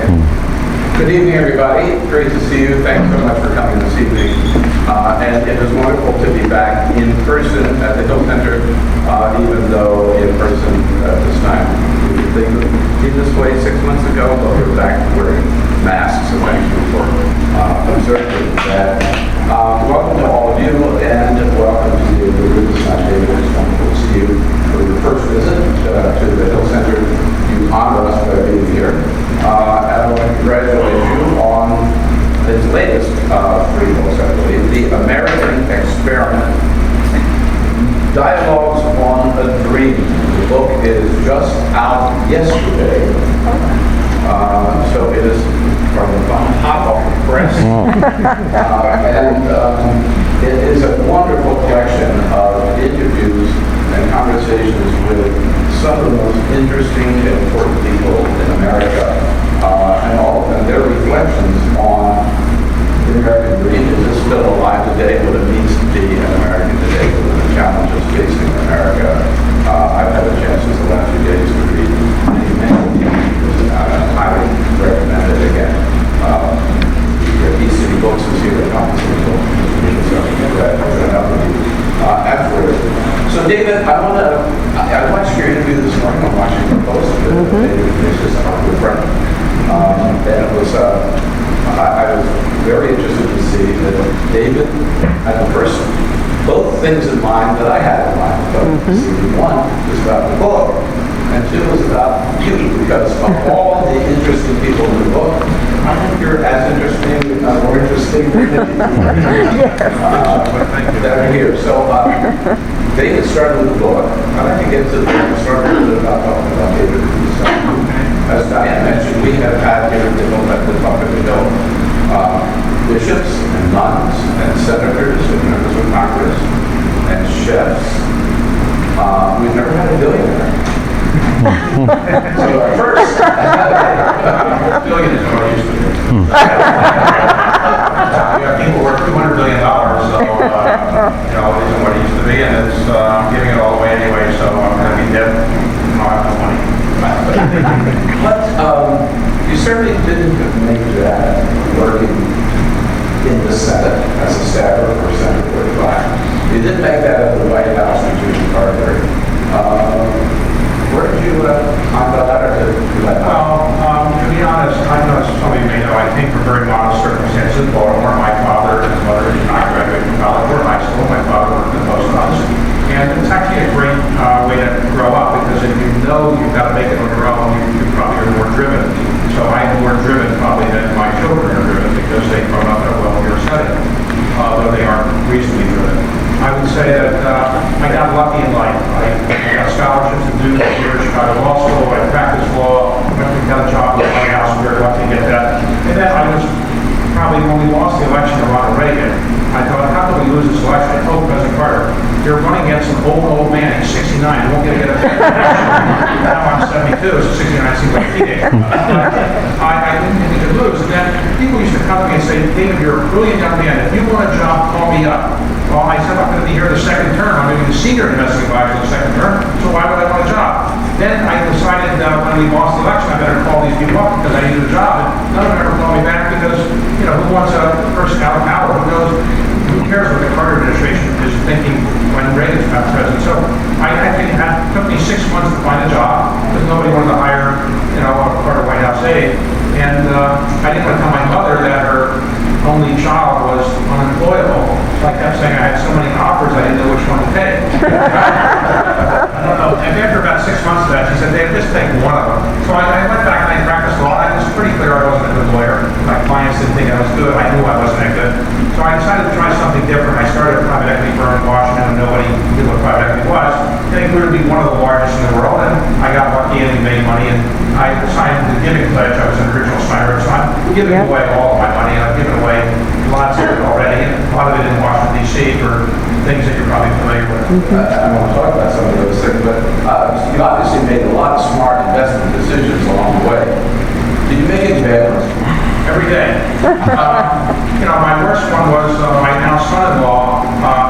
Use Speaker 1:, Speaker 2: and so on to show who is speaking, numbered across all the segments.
Speaker 1: Good evening, everybody. Great to see you. Thanks so much for coming this evening. And it is wonderful to be back in person at the Hill Center, even though in person this time. We did this way 6 months ago, but we're back wearing masks, so thank you for observing that. Welcome to all of you, and welcome to David Rubenstein. David, it's wonderful to see you for your first visit to the Hill Center. You honor us by being here. And I want to congratulate you on his latest three books, I believe, The American Experiment, Dialogues on a Dream. The book is just out yesterday, so it is from hot off the press. And it is a wonderful collection of interviews and conversations with some of the most interesting and important people in America, and all of them, their reflections on the American dream. Is it still alive today? What it means to be an American today? What are the challenges facing America? I've had a chance in the last few days to read many interviews. I highly recommend it again. East City Books is here at Baltimore. Afterwards. So David, I watched your interview this morning. I'm watching your post. It's just a good friend. And it was, I was very interested to see that David had both things in mind that I had in mind. One was about the book, and two was about you, because of all the interesting people in the book, I think you're as interesting, if not more interesting than that are here. So David started with the book. I'd like to get to start a little bit about talking about David. As Diane mentioned, we have had here at the Hill, at the top of the Hill, bishops and nuns and senators and members of Congress and chefs. We've never had a billionaire. So first, billionaires are what I used to do. We have people worth $200 billion, so it isn't what it used to be, and it's I'm giving it all away anyway, so I'm going to be dead. I don't have no money. But you certainly didn't make that working in the Senate as a staffer for Senator 45. You didn't make that at the White House with Jimmy Carter. Where did you find that out, or did you let
Speaker 2: Well, to be honest, I know some of you may know, I came from very modest circumstances in Baltimore. My father and his mother did not graduate from college or high school. My father worked in the post office. And it's actually a great way to grow up, because if you know you've got to make it on your own, you probably are more driven. So I'm more driven probably than my children are driven, because they've grown up in a wealthier setting, though they aren't reasonably driven. I would say that I got lucky in life. I got scholarships to do here at Chicago Law School. I practiced law. Got a job at the White House. Very lucky to get that. And then I was probably, when we lost the election to Ronald Reagan, I thought, how can we lose this election? I told President Carter, you're running against an old man. He's 69. You won't get a Now I'm 72, so 69 seems like a teenager. I didn't think we could lose. And then people used to come to me and say, David, you're a brilliant young man. If you want a job, call me up. Well, I said I'm going to be here the second term. I'm going to be the senior investigating advisor the second term, so why would I want a job? Then I decided when we lost the election, I better call these people up because I needed a job. And none of them ever called me back because, who wants a person out of power? Who cares what the Carter administration is thinking when Reagan's not president? So I think it took me 6 months to find a job because nobody wanted to hire, a Carter White House aide. And I didn't want to tell my mother that her only child was unemployable. So I kept saying I had so many offers I didn't know which one to take. I don't know. And after about 6 months of that, she said, Dave, just take one of them. So I went back and I practiced law. It was pretty clear I wasn't a good lawyer. My clients didn't think I was good. I knew I wasn't that good. So I decided to try something different. I started a private equity firm in Washington, and nobody knew what private equity was. And it grew to be one of the largest in the world, and I got lucky and we made money. And I signed the giving pledge. I was an original signer, so I'm giving away all of my money, and I've given away lots of it already, and a lot of it in Washington, D.C. for things that you're probably familiar with.
Speaker 1: I want to talk about some of those things, but you obviously made a lot of smart investment decisions along the way. Did you make any bad ones?
Speaker 2: Every day. My worst one was my now son-in-law,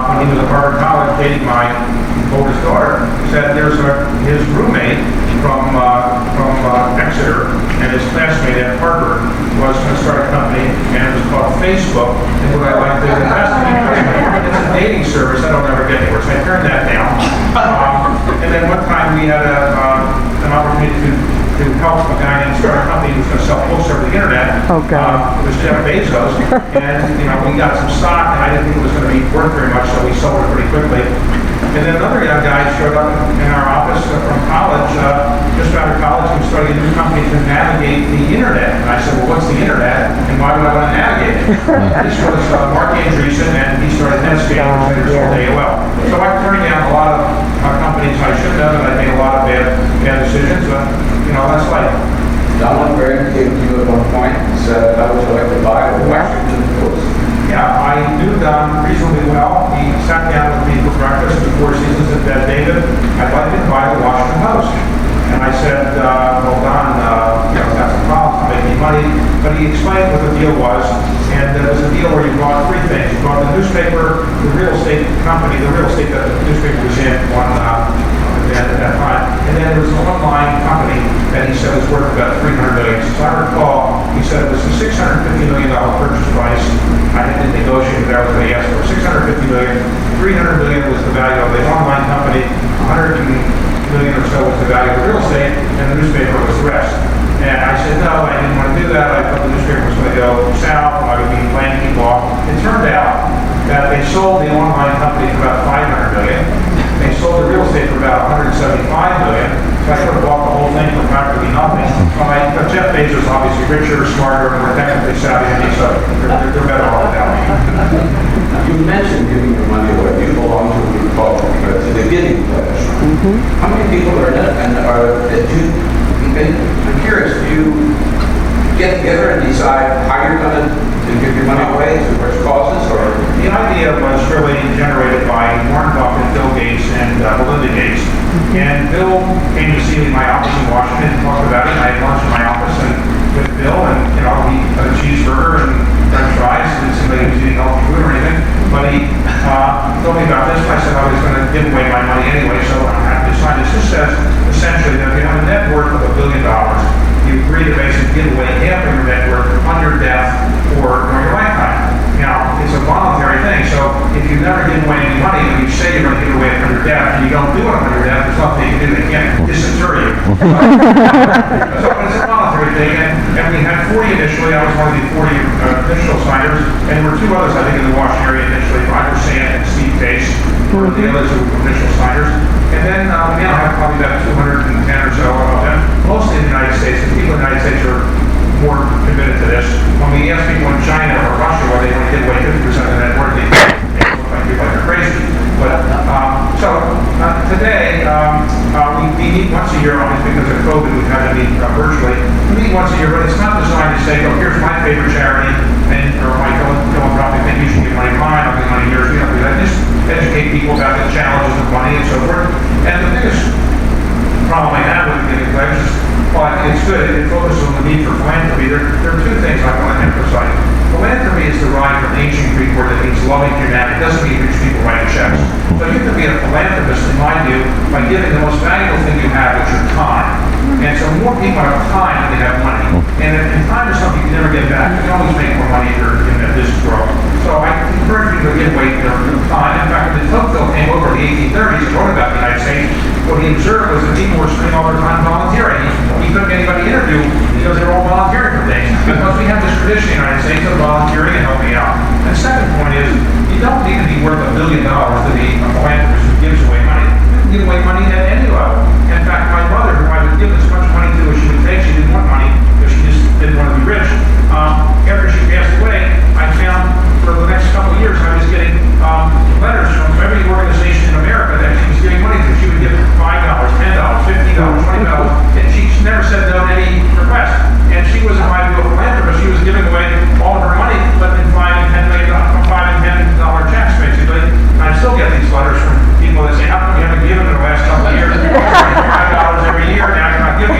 Speaker 2: when he was at Harvard College dating my oldest daughter, said there's his roommate from Exeter, and his classmate at Harvard was going to start a company, and it was called Facebook. And what I like to invest in, because it's a dating service, I don't ever get anywhere, so I turned that down. And then one time we had an opportunity to help a guy named start a company who was going to sell books over the internet.
Speaker 3: Oh, God.
Speaker 2: It was Jeff Bezos, and we got some stock, and I didn't think it was going to be worth very much, so we sold it pretty quickly. And then another young guy showed up in our office from college, just out of college, and started a new company to navigate the internet. And I said, well, what's the internet, and why would I want to navigate it? This was Marc Andreessen, and he started Netscape, which later sold AOL. So I turned down a lot of companies I shouldn't have, and I made a lot of bad decisions, but, that's life.
Speaker 1: Donald Graham came to you at one point and said, I would like to buy the Washington Post.
Speaker 2: Yeah, I knew Don reasonably well. He sat down with me for breakfast before seasons and said, David, I'd like to buy the Washington Post. And I said, well, Don, that's a problem, it's not making money. But he explained what the deal was, and it was a deal where you bought three things. You bought the newspaper, the real estate company, the real estate that the newspaper was in at that time. And then there was an online company that he said was worth about $300 million. So I recall, he said it was a $650 million purchase price. I didn't negotiate with that, was what he asked for. $650 million, $300 million was the value of the online company, $100 million or so was the value of the real estate, and the newspaper was the rest. And I said, no, I didn't want to do that. I thought the newspaper was going to go south. I would be playing people off. It turned out that they sold the online company for about $500 million. They sold the real estate for about $175 million. So I could have bought the whole thing for practically nothing. But Jeff Bezos is obviously richer, smarter, more technically savvy than me, so they're better off without me.
Speaker 1: You mentioned giving your money away. You belong to the Republic, to the Giving Pledge. How many people are in it, and I'm curious, do you get together and decide how you're going to give your money away to which causes, or?
Speaker 2: The idea was really generated by Warren Buffett, Bill Gates, and Melinda Gates. And Bill came to see me in my office in Washington and talked about it. I had lunch in my office and with Bill, and we had a cheeseburger and French fries. It didn't seem like he was eating healthy food or anything. But he told me about this. I said I was going to give away my money anyway, so I decided this. This says essentially that if you have a net worth of $1 billion, you agree to basically give away half of your net worth on your death or during your lifetime. Now, it's a voluntary thing, so if you never give away any money, when you say you're going to give away it on your death, and you don't do it on your death, there's nothing you can do. They can't disinter you. So it's a voluntary thing, and we had 40 initially. I was one of the 40 initial signers, and there were two others, I think, in the Washington area initially, Roger Sand and Steve Pace, were the others who were initial signers. And then we now have probably about 210 or so of them, mostly in the United States. The people in the United States are more committed to this. When we ask people in China or Russia why they want to give away 50% of their net worth, they look like people like they're crazy. But today we meet once a year, obviously because of COVID, we've had to meet virtually. We meet once a year, but it's not designed to say, oh, here's my favorite charity, or my philanthropic thing, you should give money to mine, I'll give money to yours. We don't do that. Just educate people about the challenges of money and so forth. And the biggest problem I have with Giving Pledge is, well, I think it's good. It focuses on the need for philanthropy. There are two things I want to emphasize. Philanthropy is derived from ancient Greek word that means loving humanity. It doesn't mean rich people writing checks. So you can be a philanthropist, in my view, by giving the most valuable thing you have, which is your time. And so more people have time than they have money. And time is something you can never get back. You can always make more money if you're in that business world. So I encourage people to give away their time. In fact, when Tocqueville came over in the 1830s and wrote about the United States, what he observed was that people were spending all their time volunteering. He couldn't get anybody to interview because they were all volunteering for things. Because we have this tradition in the United States of volunteering and helping out. And the second point is, you don't need to be worth $1 billion to be a philanthropist who gives away money. You can give away money at any level. In fact, my mother, who I would give as much money to as she would take, she didn't want money because she just didn't want to be rich. After she passed away, I found for the next couple of years I was getting letters from every organization in America that she was giving money to. She would give $5, $10, $50, $20, and she never said no to any request. And she was, in my view, a philanthropist. She was giving away all of her money, but in $5 and $10 checks, basically. And I still get these letters from people that say, how come you haven't given in the last couple of years? $5 every year, now you're not giving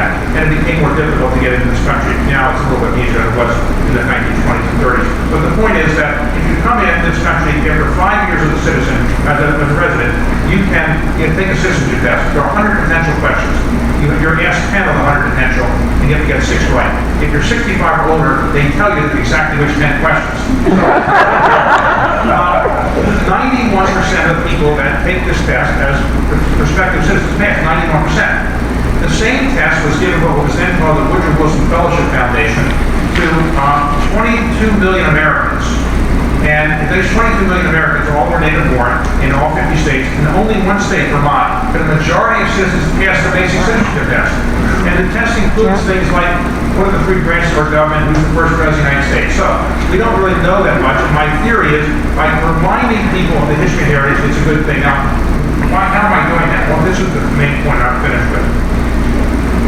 Speaker 2: that, and it became more difficult to get into this country. Now it's a little bit easier than it was in the 1920s and 30s. But the point is that if you come into this country after 5 years as a citizen, as a resident, you can take a citizenship test. There are 100 potential questions. You're asked 10 of the 100 potential, and you have to get 6 right. If you're 65 or older, they tell you exactly which 10 questions. 91% of people that take this test as prospective citizens pass, 91%. The same test was given by what was then called the Woodrow Wilson Fellowship Foundation to 22 million Americans. And those 22 million Americans all were native born in all 50 states, and only one state, Vermont, but the majority of citizens passed the basic citizenship test. And the test includes things like what are the 3 branches of our government, who's the first president of the United States. So we don't really know that much, and my theory is by reminding people of the history and heritage, it's a good thing. Now, how am I doing that? Well, this is the main point I'm finished with.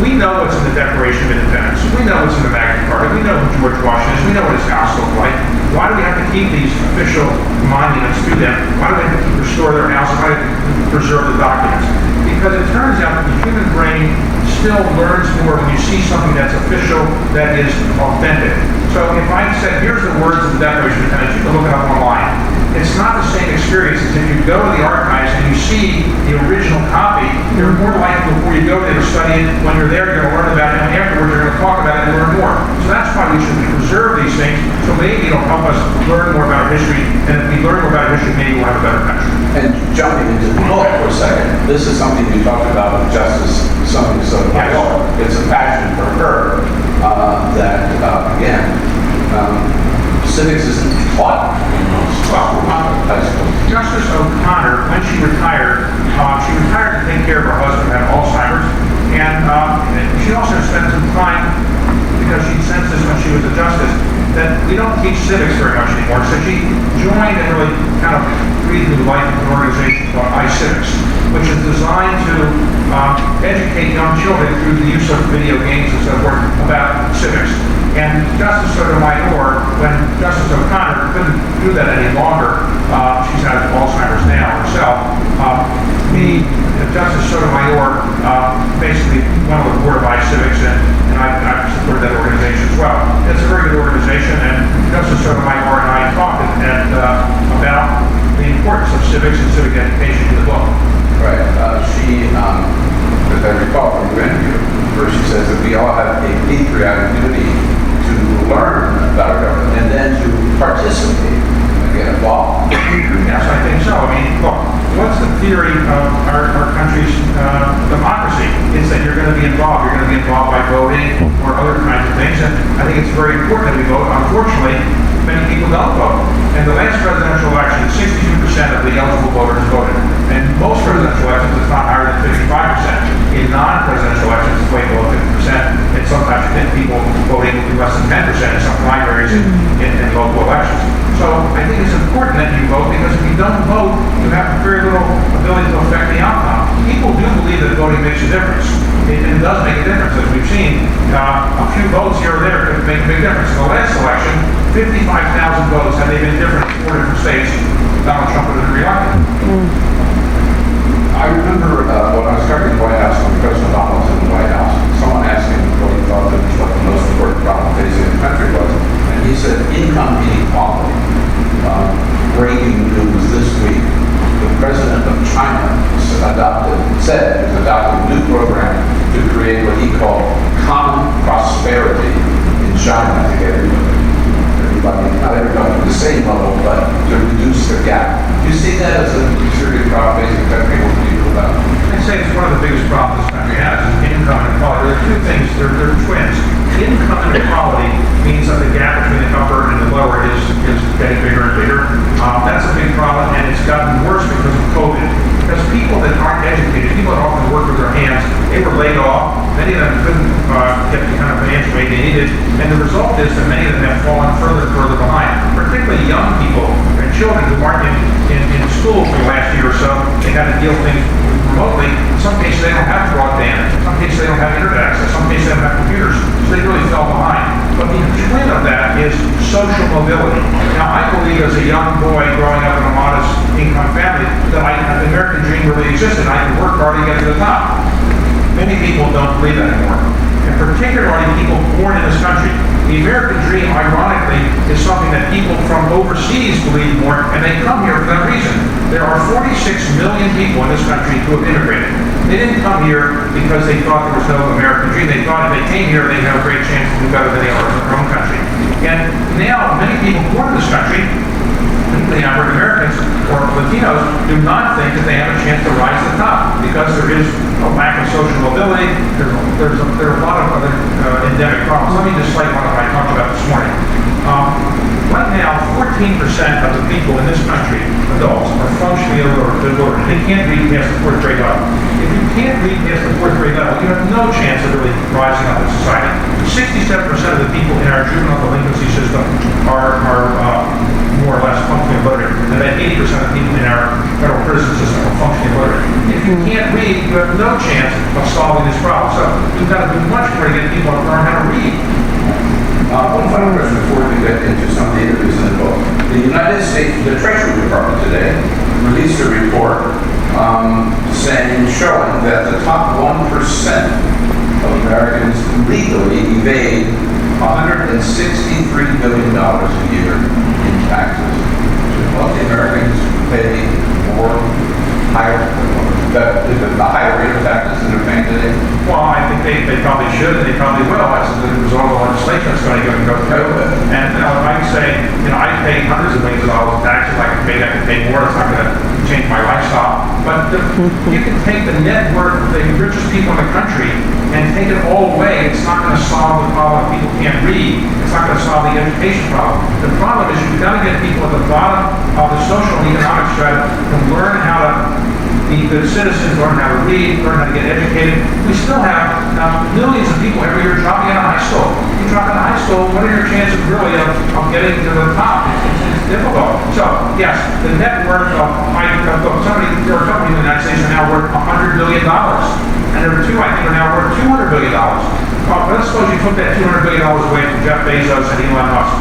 Speaker 2: We know what's in the Declaration of Independence. We know what's in the Magna Carta. We know who George Washington is. We know what his house looked like. Why do we have to keep these official monuments to them? Why do we have to restore their house? Why do we have to preserve the documents? Because it turns out that the human brain still learns more when you see something that's official, that is authentic. So if I said, here's the words of the Declaration of Independence, you can look it up online. It's not the same experience as if you go to the archives and you see the original copy. You're more likely before you go there to study it. When you're there, you're going to learn about it, and afterwards you're going to talk about it and learn more. So that's why we should preserve these things, so maybe it'll help us learn more about our history, and if we learn more about our history, maybe we'll have a better country.
Speaker 1: And jumping into the book for a second, this is something you talked about with Justice, something so vital. It's a passion for her that, again, civics isn't taught in most high schools.
Speaker 2: Justice O'Connor, when she retired to take care of her husband who had Alzheimer's, and she also spent some time, because she sensed this when she was a justice, that we don't teach civics very much anymore. So she joined and really kind of breathed new life into an organization called iCivics, which is designed to educate young children through the use of video games and so forth about civics. And Justice Sotomayor, when Justice O'Connor couldn't do that any longer, she's had Alzheimer's now herself, Justice Sotomayor basically went on the board of iCivics, and I've supported that organization as well. It's a very good organization, and Justice Sotomayor and I talked about the importance of civics and civic education in the book.
Speaker 1: Right. She, as I recall from your interview, first she says that we all have a patriotic duty to learn about our government and then to participate and get involved.
Speaker 2: Yes, I think so. I mean, look, what's the theory of our country's democracy? It's that you're going to be involved. You're going to be involved by voting or other kinds of things, and I think it's very important that we vote. Unfortunately, many people don't vote. In the last presidential election, 62% of the eligible voters voted. And most presidential elections, it's not higher than 55%. In non-presidential elections, it's way below 50%. And sometimes you get people voting less than 10% in some primaries in local elections. So I think it's important that you vote, because if you don't vote, you have very little ability to affect the outcome. People do believe that voting makes a difference. It does make a difference, as we've seen. A few votes here or there could make a big difference. In the last election, 55,000 votes, had they been different in 4 different states, Donald Trump would have been reelected.
Speaker 1: I remember when I was covering the White House, when President Obama was in the White House, someone asked him what he thought that what the most important problem facing the country was, and he said income inequality. Breaking news this week: the president of China said he was adopting a new program to create what he called common prosperity in China to get everybody, not everybody at the same level, but to reduce the gap. Do you see that as a serious problem facing the country? What do you do about it?
Speaker 2: I'd say it's one of the biggest problems this country has, is income inequality. There are two things, they're twins. Income inequality means that the gap between the upper and the lower is getting bigger and bigger. That's a big problem, and it's gotten worse because of COVID. Because people that aren't educated, people that often work with their hands, they were laid off. Many of them couldn't get the kind of financial aid they needed, and the result is that many of them have fallen further and further behind. Particularly young people and children who aren't in school for the last year or so. They had to deal with things remotely. In some cases, they don't have broadband. In some cases, they don't have internet access. In some cases, they don't have computers. So they really fell behind. But the twin of that is social mobility. Now, I believe as a young boy growing up in a modest income family that the American dream really existed. I could work hard to get to the top. Many people don't believe that anymore. born in this country. The American dream, ironically, is something that people from overseas believe more, and they come here for that reason. There are 46 million people in this country who have immigrated. They didn't come here because they thought there was no American dream. They thought if they came here, they'd have a great chance to do better than they are in their own country. And now, many people born in this country, particularly African Americans or Latinos, do not think that they have a chance to rise to the top because there is a lack of social mobility. There are a lot of other endemic problems. Let me just cite one that I talked about this morning. Right now, 14% of the people in this country, adults, are functionally illiterate. They can't read past the fourth grade level. If you can't read past the fourth grade level, you have no chance of really rising up in society. 67% of the people in our juvenile delinquency system are more or less functionally illiterate, and that 80% of the people in our federal prison system are functionally illiterate. If you can't read, you have no chance of solving this problem. So we've got to do much more to get people to learn how to read.
Speaker 1: One final question before we get into some of the interviews in the book. The United States, the Treasury Department today released a report showing that the top 1% of Americans legally evade $163 billion a year in taxes. Wealthy Americans pay more, the higher rate of taxes than they're paying today.
Speaker 2: Well, I think they probably should, and they probably will, as a result of the legislation that's going to go through. And I can say, I pay hundreds of millions of dollars in taxes. I can pay more. It's not going to change my lifestyle. But you can take the net worth of the richest people in the country and take it all away. It's not going to solve the problem if people can't read. It's not going to solve the education problem. The problem is you've got to get people at the bottom of the social and economic strata to learn how to be good citizens, learn how to read, learn how to get educated. We still have millions of people every year dropping out of high school. You drop out of high school, what are your chances really of getting to the top? It's difficult. So, yes, the net worth of there are companies in the United States that are now worth $100 billion. And there are two, I think, are now worth $200 billion. Well, let's suppose you took that $200 billion away from Jeff Bezos and Elon Musk.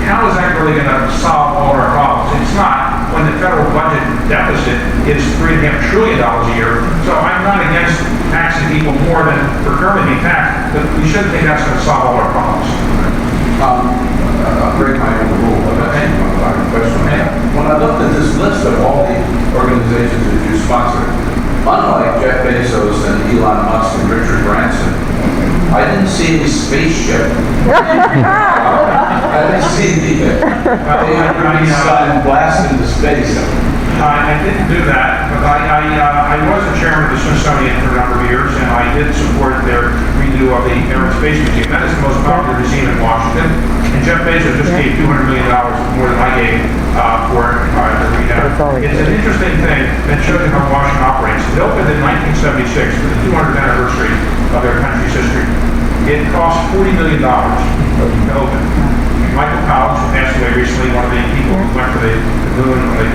Speaker 2: How is that really going to solve all our problems? It's not when the federal budget deficit is $3.5 trillion a year. So I'm not against taxing people more than we're currently being taxed, but we shouldn't think that's going to solve all our problems.
Speaker 1: I'll break my own rule, but that's one question. When I looked at this list of all the organizations that you sponsored, unlike Jeff Bezos and Elon Musk and Richard Branson, I didn't see any spaceship. I didn't see the sun blast into space.
Speaker 2: I didn't do that, but I was the chairman of the Smithsonian for a number of years, and I did support their redo of the Air and Space Museum. That is the most popular museum in Washington, and Jeff Bezos just gave $200 million more than I gave for it to rehab. It's an interesting thing that shows you how Washington operates. It opened in 1976 for the 200th anniversary of their country's history. It cost $40 million to open. Michael Collins, who passed away recently, one of the people who went to the moon on the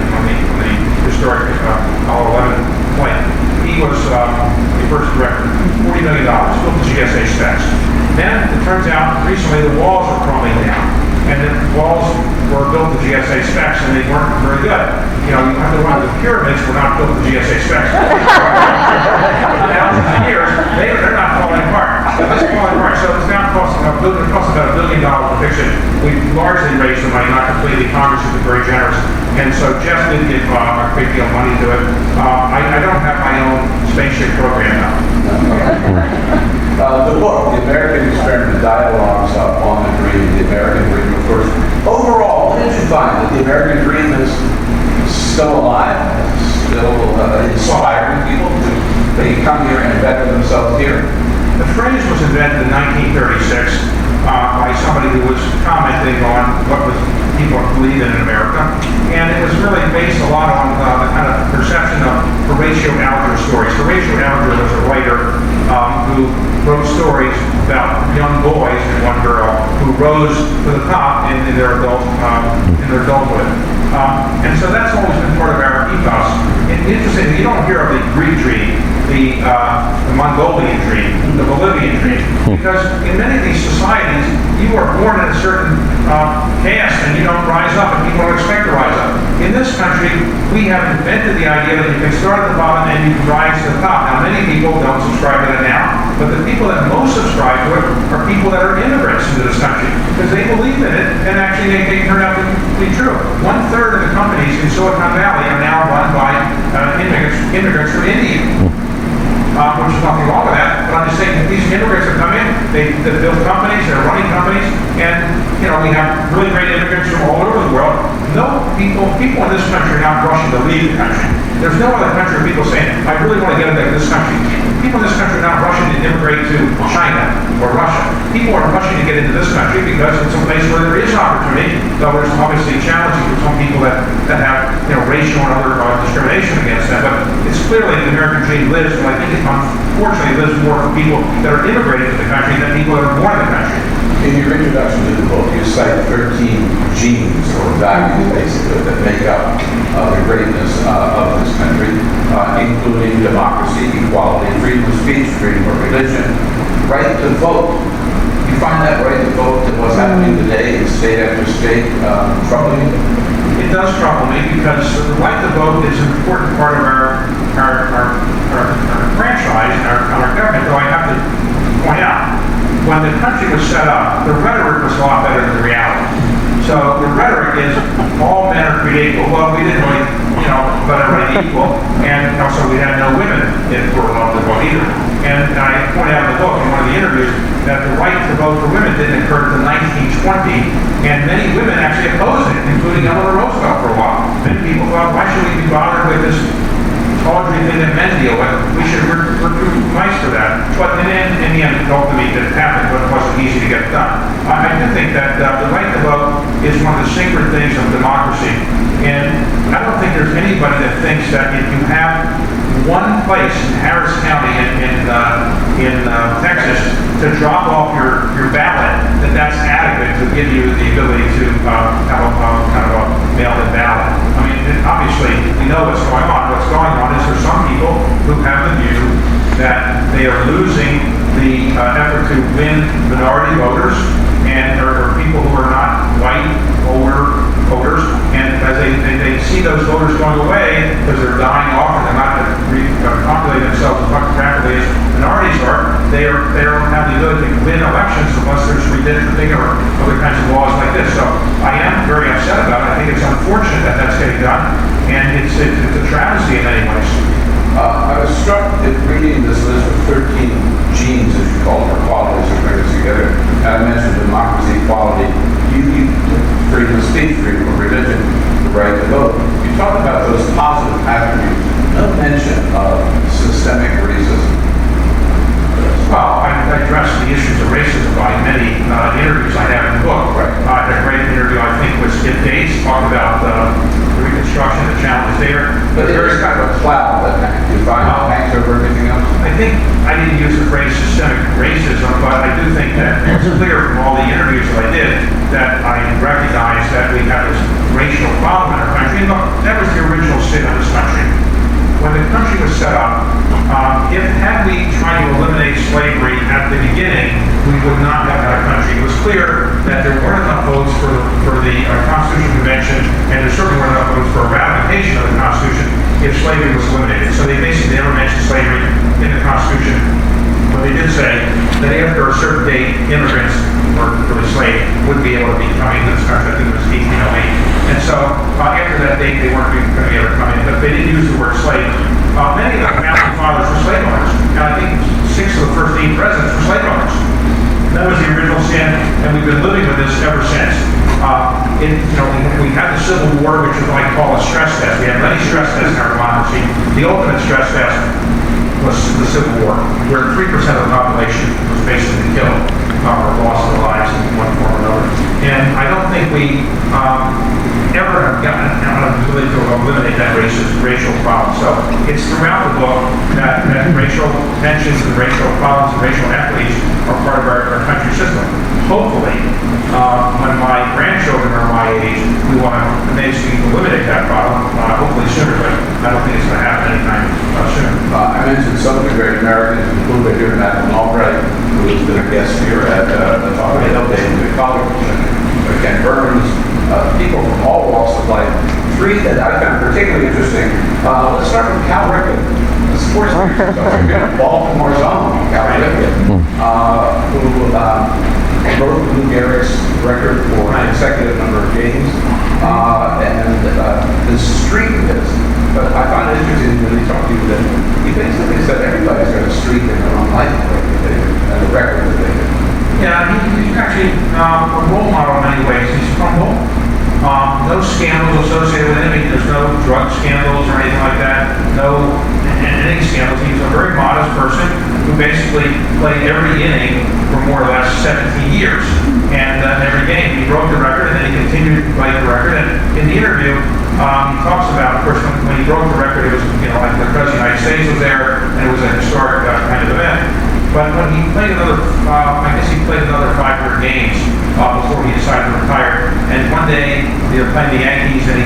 Speaker 2: historic Apollo 11 flight, he was the first director. $40 million, built the GSA specs. Then it turns out recently the walls are crumbling down, and the walls were built to GSA specs, and they weren't very good. You have to run the pyramids were not built to GSA specs. Thousands of years, they're not falling apart. It's falling apart. So it's now costing about $1 billion to fix it. We've largely raised the money, not completely. Congress has been very generous. And so Jeff did give a great deal of money to it. I don't have my own spaceship program now.
Speaker 1: The book, The American Experiment, dialogues on the dream, the American dream, of course. Overall, what did you find? That the American dream is still alive, still inspiring people to they come here and better themselves here?
Speaker 2: The phrase was invented in 1936 by somebody who was commenting on what was people believe in America, and it was really based a lot on the kind of perception of Horatio Alger stories. Horatio Alger was a writer who wrote stories about young boys and one girl who rose to the top in their adulthood, and so that's always been part of our ethos. And interesting, you don't hear of the Greek dream, the Mongolian dream, the Bolivian dream, because in many of these societies, you are born in a certain caste and you don't rise up, and people don't expect to rise up. In this country, we have invented the idea that you can start at the bottom and you can rise to the top. Now, many people don't subscribe to that now, but the people that most subscribe to it are people people that are immigrants into this country, because they believe in it, and actually they turn out to be true. 1/3 of the companies in Silicon Valley are now run by immigrants from India. Which is nothing wrong with that, but I'm just saying that these immigrants have come in, they build companies, they're running companies, and, we have really great immigrants from all over the world. No, people in this country are not rushing to leave the country. There's no other country of people saying, I really want to get into this country. People in this country are not rushing to immigrate to China or Russia. People are rushing to get into this country because it's a place where there is opportunity, though there's obviously challenging for some people that have, racial and other discrimination against them, but it's clearly the American dream lives, and I think it unfortunately lives more for people that are immigrating to the country than people that are born in the country.
Speaker 1: In your introduction to the book, you cite 13 genes or values, basically, that make up the greatness of this country, including democracy, equality, freedom of speech, freedom of religion, right to vote. You find that right to vote and what's happening today in state after state troubling you?
Speaker 2: It does trouble me because the right to vote is an important part of our franchise and our government, though I have to point out, when the country was set up, the rhetoric was a lot better than the reality. So the rhetoric is all men are created equal. Well, we didn't really, let everybody equal, and also we had no women that were allowed to vote either. And I point out in the book, in one of the interviews, that the right to vote for women didn't occur until 1920, and many women actually opposed it, including Eleanor Roosevelt for a while. Many people thought, why should we be bothered with this tawdry thing that men deal with? We're too nice for that. But in the end, ultimately, it happened, but it wasn't easy to get done. I do think that the right to vote is one of the sacred things of democracy. And I don't think there's anybody that thinks that if you have one place in Harris County in Texas to drop off your ballot, that's adequate to give you the ability to have a kind of a mail-in ballot. I mean, obviously, we know what's going on. What's going on is there's some people who have the view that they are losing the effort to win minority voters, and there are people who are not white, older voters, and as they see those voters going away because they're dying off and they're not populating themselves as rapidly as minorities are, they don't have the ability to win elections unless there's redistricting or other kinds of laws like this. So I am very upset about it. I think it's unfortunate that that's getting done, and it's a travesty in many ways.
Speaker 1: I was struck in reading this list of 13 genes, as you call them, or qualities that bring us together. And I mentioned democracy, equality, freedom of speech, freedom of religion, the right to vote. You talk about those positive attributes. No mention of systemic racism.
Speaker 2: Well, I address the issues of racism by many interviews I have in the book.
Speaker 1: Right.
Speaker 2: A great interview, I think, was Skip Gates, talked about the Reconstruction, the challenges there.
Speaker 1: But there's kind of a cloud that you find hangs over everything else.
Speaker 2: I think I didn't use the phrase systemic racism, but I do think that it's clear from all the interviews that I did that I recognize that we have this racial problem in our country. And look, that was the original sin of this country. When the country was set up, had we tried to eliminate slavery at the beginning, we would not have had a country. It was clear that there weren't enough votes for the Constitutional Convention, and there certainly weren't enough votes for a ratification of the Constitution if slavery was eliminated. So they basically never mentioned slavery in the Constitution. But they did say that after a certain date, immigrants or the slave would be able to be coming to this country. I think it was 1808. And so after that date, they weren't going to be able to come in, but they didn't use the word slave. Many of the founding fathers were slave owners, and I think 6 of the first 8 presidents were slave owners. That was the original sin, and we've been living with this ever since. We had the Civil War, which is what I call a stress test. We had many stress tests in our democracy. The ultimate stress test was the Civil War, where 3% of the population was basically killed or lost their lives in one form or another. And I don't think we ever have gotten an ability to eliminate that racial problem. So it's throughout the book that racial tensions and racial problems and racial equities are part of our country system. Hopefully, when my grandchildren are my age, we want to basically eliminate that problem, hopefully sooner, but I don't think it's going to happen anytime soon.
Speaker 1: I mentioned some of the great Americans, including here Madeleine Albright, who has been a guest here at the Talk Hill David College, Ken Burns, people from all walks of life. 3 that I found particularly interesting. Let's start with Cal Ripken, the sports Baltimore's own Cal Ripken, who broke Lou Gehrig's record for an consecutive number of games, and the streak is. But I found it interesting when he talked to you that he basically said everybody's got a streak in their own life, and a record that they did.
Speaker 2: Yeah, he's actually a role model in many ways. He's humble. No scandals associated with him. There's no drug scandals or anything like that. No any scandals. He's a very modest person who basically played every inning for more or less 17 years. And every game he broke the record, and then he continued to play the record. And in the interview, he talks about, of course, when he broke the record, it was, like the President of the United States was there, and it was a historic kind of event. But when he played another, I guess he played another 500 games before he decided to retire. And one day, they were playing the Yankees, and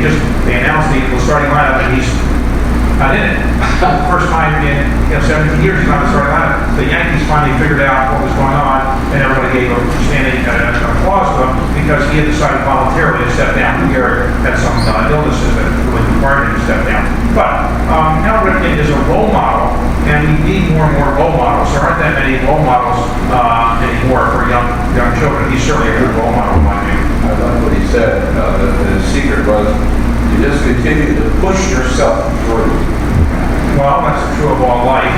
Speaker 2: they announced the starting lineup, and he's not in it. First time in 17 years, he's not in the starting lineup. The Yankees finally figured out what was going on, and everybody gave a standing applause to him because he had decided voluntarily to step down. Gehrig had some illnesses that really required him to step down. But Al Ripken is a role model, and we need more and more role models. There aren't that many role models anymore for young children. He's certainly a good role model in my view.
Speaker 1: I love what he said. His secret was you just continue to push yourself through.
Speaker 2: Well, that's true of all life.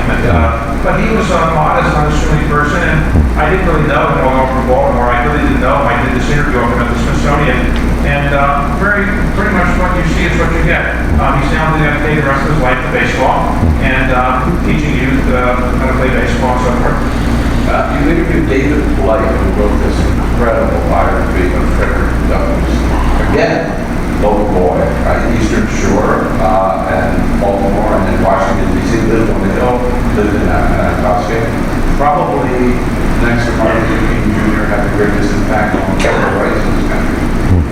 Speaker 2: But he was a modest, unassuming person, and I didn't really know him going over to Baltimore. I really didn't know him. I did this interview of him at the Smithsonian, and pretty much what you see is what you get. He's now dedicated the rest of his life to baseball and teaching youth how to play baseball and so forth.
Speaker 1: You interviewed David Rubenstein, who wrote this incredible biography of Frederick Douglass. Again, local boy, Eastern Shore, and Baltimore, and then Washington, D.C., lived on the Hill, lived in Anacostia. Probably next to Martin Luther King Jr. had the greatest impact on civil rights in this country.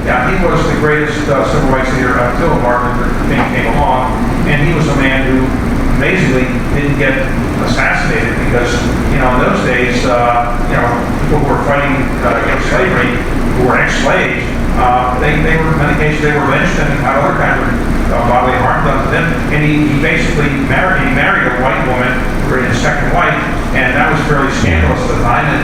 Speaker 2: Yeah, he was the greatest civil rights leader until Martin Luther King came along, and he was a man who amazingly didn't get assassinated because, in those days, people who were fighting against slavery, who were ex-slaves, they were, in many cases, they were lynched and had other kinds of bodily harm done to them. And he basically married a white woman, his second wife, and that was fairly scandalous at the time. And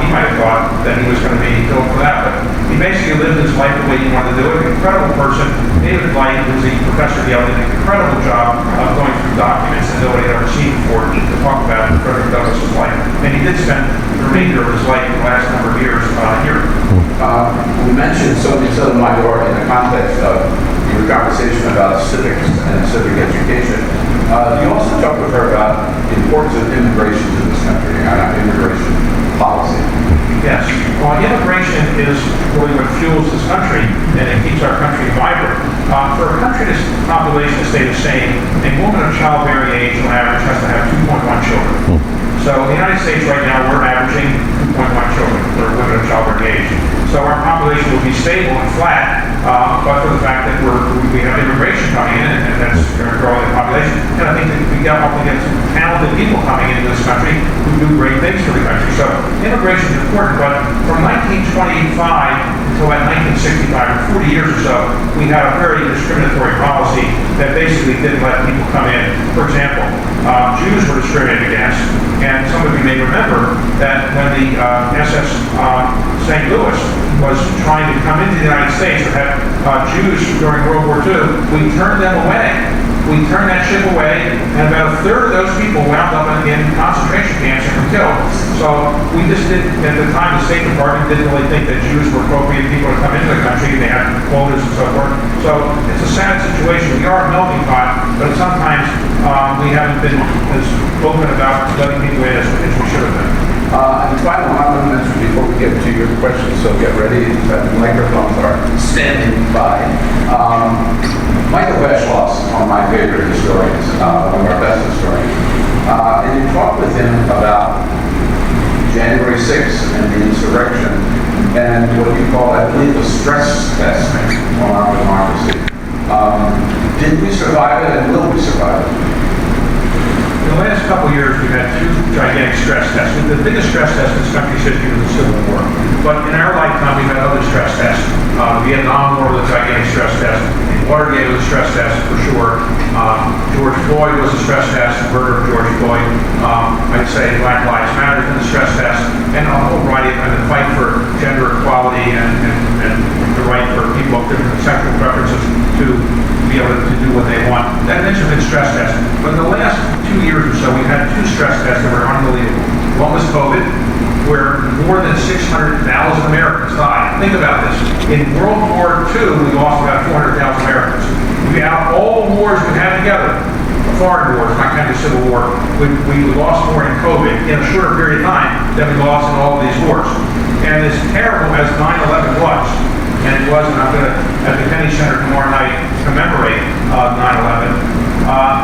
Speaker 2: he might have thought that he was going to be killed for that, but he basically lived his life the way he wanted to do it. An incredible person. David Light, who's a professor at Yale, did an incredible job of going through documents that nobody had ever seen before to talk about Frederick Douglass's life. And he did spend the remainder of his life, the last number of years, here.
Speaker 1: We mentioned Sonia Sotomayor in the context of your conversation about civics and civic education. You also talked with her about the importance of immigration to this country, immigration policy.
Speaker 2: Yes. Well, immigration is really what fuels this country, and it keeps our country vibrant. For a country that's population to stay the same, a woman of childbearing age on average has to have 2.1 children. So in the United States right now, we're averaging 2.1 children for women of childbearing age. So our population will be stable and flat, but for the fact that we have immigration coming in, and that's growing the population. And I think that we got up against some talented people coming into this country who do great things for the country. So immigration is important, but from 1925 until about 1965, or 40 years or so, we had a very discriminatory policy that basically didn't let people come in. For example, Jews were discriminated against, and some of you may remember that when the SS St. Louis was trying to come into the United States and have Jews during World War II, we turned them away. We turned that ship away, and about a third of those people wound up in concentration camps and were killed. So we just didn't, at the time, the State Department didn't really think that Jews were appropriate people to come into the country. They had quotas and so forth. So it's a sad situation. We are a melting pot, but sometimes we haven't been as open about letting people in as we should have been.
Speaker 1: And final comments before we get to your questions, so get ready. The microphones are standing by. Michael Beschloss, one of my favorite historians, one of our best historians, and you talked with him about January 6th and the insurrection and what you call, I believe, the stress test on our democracy. Did we survive it, and will we survive it?
Speaker 2: In the last couple of years, we've had two gigantic stress tests. The biggest stress test in this country's history was the Civil War. But in our lifetime, we've had other stress tests. The Vietnam War was a gigantic stress test. Watergate was a stress test, for sure. George Floyd was a stress test, the murder of George Floyd. I'd say Black Lives Matter was a stress test. And a whole variety of, and the fight for different sexual preferences to be able to do what they want. That makes a good stress test. But in the last 2 years or so, we've had 2 stress tests that were unbelievable. One was COVID, where more than 600,000 Americans died. Think about this. In World War II, we lost about 400,000 Americans. We had all the wars we had together, foreign wars, not kind of Civil War, we lost more in COVID in a shorter period of time than we lost in all of these wars. And as terrible as 9/11 was, and it was, and I'm going to, at the Kennedy Center tomorrow night, commemorate 9/11,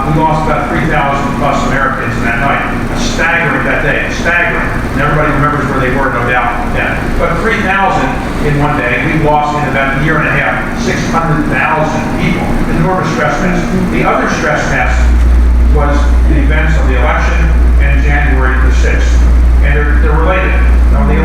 Speaker 2: we lost about 3,000 plus Americans in that night. Staggering that day, staggering. And everybody remembers where they were, no doubt. Yeah. But 3,000 in one day, we lost in about a year and a half, 600,000 people. Enormous stress test. The other stress test was the events of the election and January the 6th. And they're related. Now, the